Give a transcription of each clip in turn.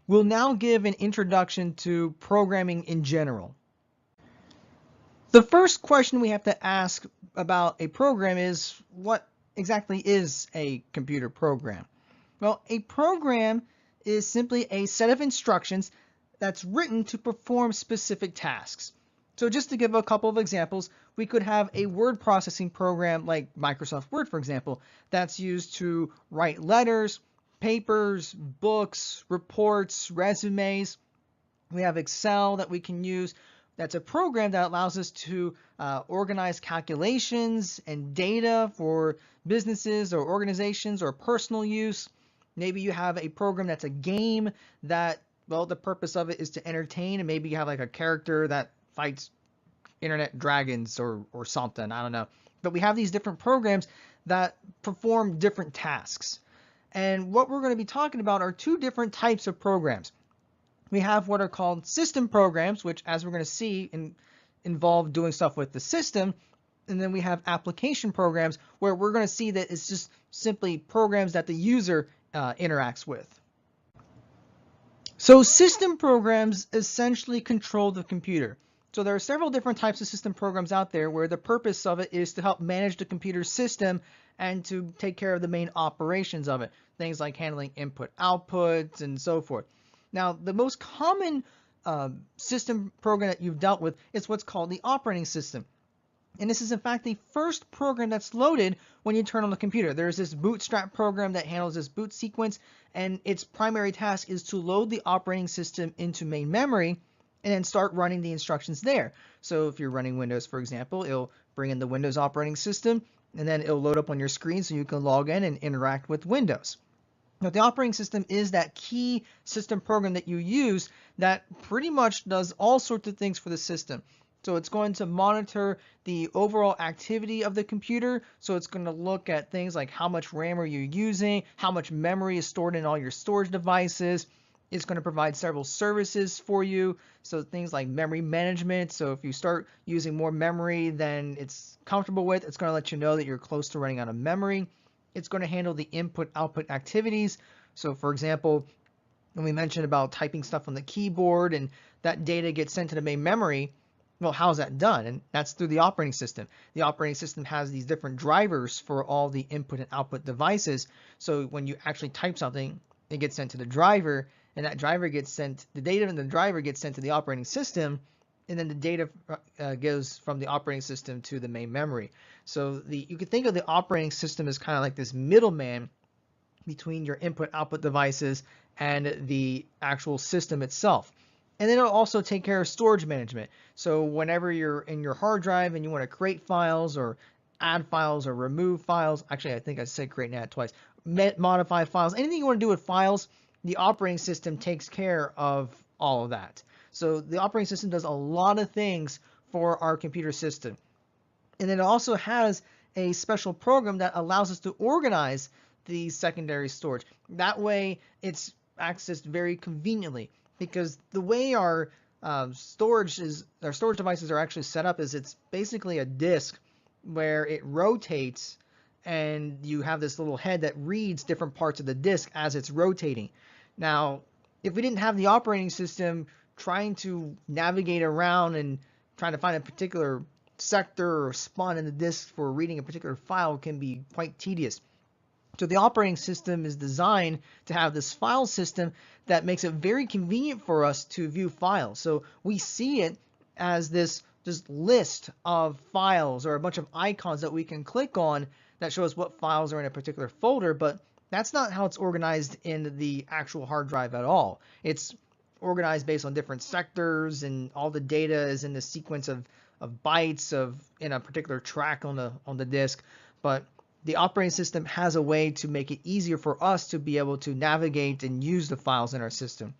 We'll now give an introduction to programming in general. The first question we have to ask about a program is, what exactly is a computer program? Well, a program is simply a set of instructions that's written to perform specific tasks. So just to give a couple of examples, we could have a word processing program like Microsoft Word, for example, that's used to write letters, papers, books, reports, resumes. We have Excel that we can use. That's a program that allows us to organize calculations and data for businesses or organizations or personal use. Maybe you have a program that's a game that, well, the purpose of it is to entertain, and maybe you have like a character that fights internet dragons or something, I don't know. But we have these different programs that perform different tasks. And what we're going to be talking about are two different types of programs. We have what are called system programs, which, as we're going to see, involve doing stuff with the system. And then we have application programs, where we're going to see that it's just simply programs that the user interacts with. So system programs essentially control the computer. So there are several different types of system programs out there where the purpose of it is to help manage the computer system and to take care of the main operations of it. Things like handling input, outputs, and so forth. Now, the most common system program that you've dealt with is what's called the operating system. And this is in fact the first program that's loaded when you turn on the computer. There's this bootstrap program that handles this boot sequence, and its primary task is to load the operating system into main memory and then start running the instructions there. So if you're running Windows, for example, it'll bring in the Windows operating system, and then it'll load up on your screen so you can log in and interact with Windows. Now, the operating system is that key system program that you use that pretty much does all sorts of things for the system. So it's going to monitor the overall activity of the computer. So it's going to look at things like how much RAM are you using, how much memory is stored in all your storage devices. It's going to provide several services for you. So things like memory management. So if you start using more memory than it's comfortable with, it's going to let you know that you're close to running out of memory. It's going to handle the input-output activities. So for example, when we mentioned about typing stuff on the keyboard and that data gets sent to the main memory, well, how's that done? And that's through the operating system. The operating system has these different drivers for all the input and output devices. So when you actually type something, it gets sent to the driver, and that driver gets sent, the data from the driver gets sent to the operating system, and then the data goes from the operating system to the main memory. So you can think of the operating system as kind of like this middleman between your input-output devices and the actual system itself. And then it'll also take care of storage management. So whenever you're in your hard drive and you want to create files or add files or remove files, actually I think I said create and add twice, modify files, anything you want to do with files, the operating system takes care of all of that. So the operating system does a lot of things for our computer system. And then it also has a special program that allows us to organize the secondary storage. That way it's accessed very conveniently, because the way our storage devices are actually set up is it's basically a disk where it rotates, and you have this little head that reads different parts of the disk as it's rotating. Now, if we didn't have the operating system, trying to navigate around and trying to find a particular sector or spot in the disk for reading a particular file can be quite tedious. So the operating system is designed to have this file system that makes it very convenient for us to view files. So we see it as this just list of files or a bunch of icons that we can click on that show us what files are in a particular folder, but that's not how it's organized in the actual hard drive at all. It's organized based on different sectors, and all the data is in the sequence of bytes in a particular track on the disk. But the operating system has a way to make it easier for us to be able to navigate and use the files in our system.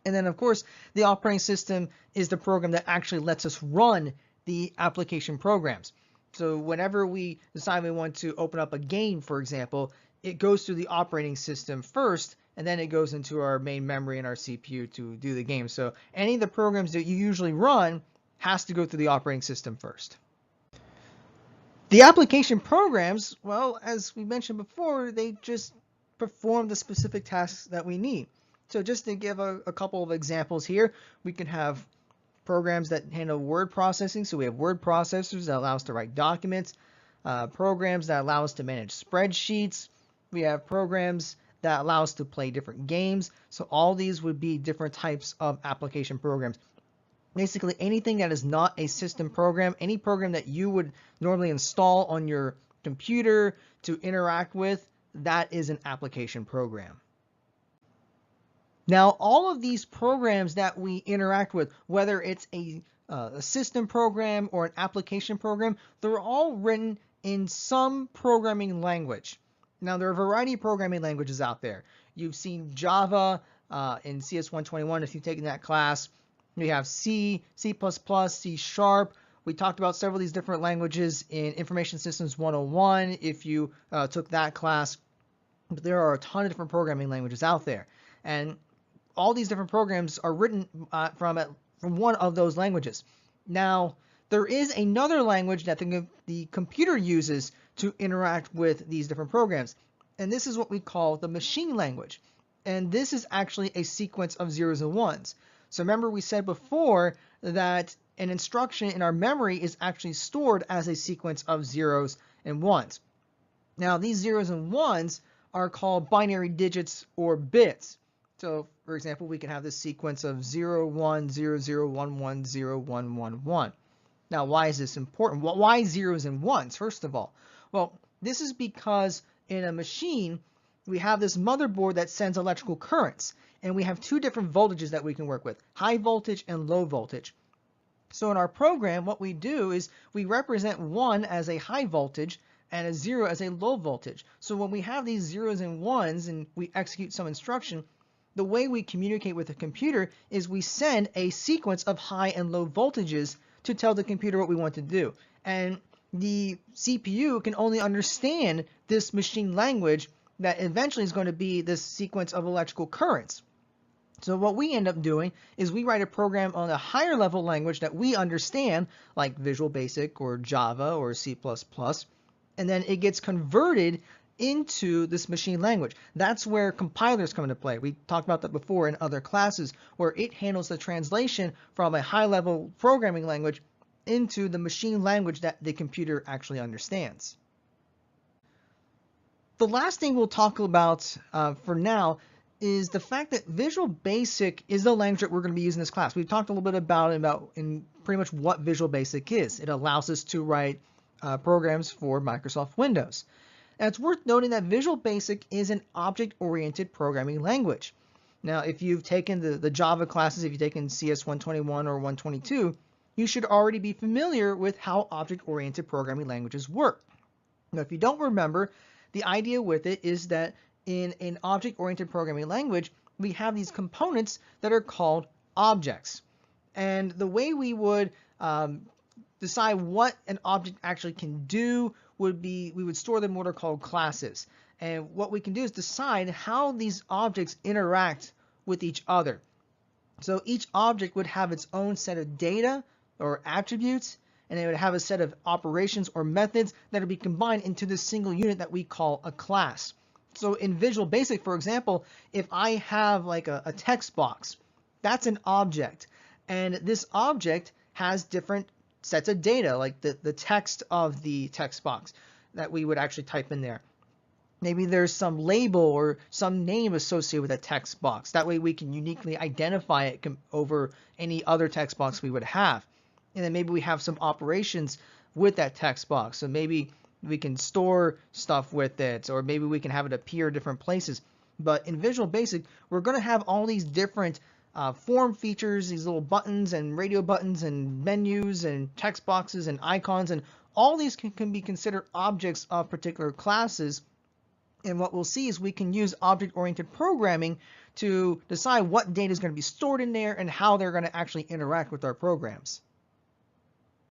And then, of course, the operating system is the program that actually lets us run the application programs. So whenever we decide we want to open up a game, for example, it goes through the operating system first, and then it goes into our main memory and our CPU to do the game. So any of the programs that you usually run has to go through the operating system first. The application programs, well, as we mentioned before, they just perform the specific tasks that we need. So just to give a couple of examples here, we can have programs that handle word processing. So we have word processors that allow us to write documents, programs that allow us to manage spreadsheets. We have programs that allow us to play different games. So all these would be different types of application programs. Basically anything that is not a system program, any program that you would normally install on your computer to interact with, that is an application program. Now, all of these programs that we interact with, whether it's a system program or an application program, they're all written in some programming language. Now, there are a variety of programming languages out there. You've seen Java in CS 121 if you've taken that class. We have C, C++, C Sharp. We talked about several of these different languages in Information Systems 101 if you took that class. But there are a ton of different programming languages out there. And all these different programs are written from one of those languages. Now, there is another language that the computer uses to interact with these different programs, and this is what we call the machine language. And this is actually a sequence of zeros and ones. So remember we said before that an instruction in our memory is actually stored as a sequence of zeros and ones. Now, these zeros and ones are called binary digits or bits. So, for example, we can have this sequence of 0, 1, 0, 0, 1, 1, 0, 1, 1, 1. Now, why is this important? Well, why zeros and ones, first of all? Well, this is because in a machine, we have this motherboard that sends electrical currents, and we have two different voltages that we can work with, high voltage and low voltage. So in our program, what we do is we represent 1 as a high voltage and a 0 as a low voltage. So when we have these zeros and ones and we execute some instruction, the way we communicate with the computer is we send a sequence of high and low voltages to tell the computer what we want to do. And the CPU can only understand this machine language that eventually is going to be this sequence of electrical currents. So what we end up doing is we write a program on a higher level language that we understand, like Visual Basic or Java or C++, and then it gets converted into this machine language. That's where compilers come into play. We talked about that before in other classes, where it handles the translation from a high-level programming language into the machine language that the computer actually understands. The last thing we'll talk about for now is the fact that Visual Basic is the language that we're going to be using in this class. We've talked a little bit about in pretty much what Visual Basic is. It allows us to write programs for Microsoft Windows. And it's worth noting that Visual Basic is an object-oriented programming language. Now, if you've taken the Java classes, if you've taken CS 121 or 122, you should already be familiar with how object-oriented programming languages work. Now, if you don't remember, the idea with it is that in an object-oriented programming language, we have these components that are called objects. And the way we would decide what an object actually can do would be, we would store them in what are called classes. And what we can do is decide how these objects interact with each other. So each object would have its own set of data or attributes, and it would have a set of operations or methods that would be combined into this single unit that we call a class. So in Visual Basic, for example, if I have like a text box, that's an object. And this object has different sets of data, like the text of the text box that we would actually type in there. Maybe there's some label or some name associated with that text box. That way we can uniquely identify it over any other text box we would have. And then maybe we have some operations with that text box. So maybe we can store stuff with it, or maybe we can have it appear different places. But in Visual Basic, we're going to have all these different form features, these little buttons and radio buttons and menus and text boxes and icons, and all these can be considered objects of particular classes. And what we'll see is we can use object-oriented programming to decide what data is going to be stored in there and how they're going to actually interact with our programs.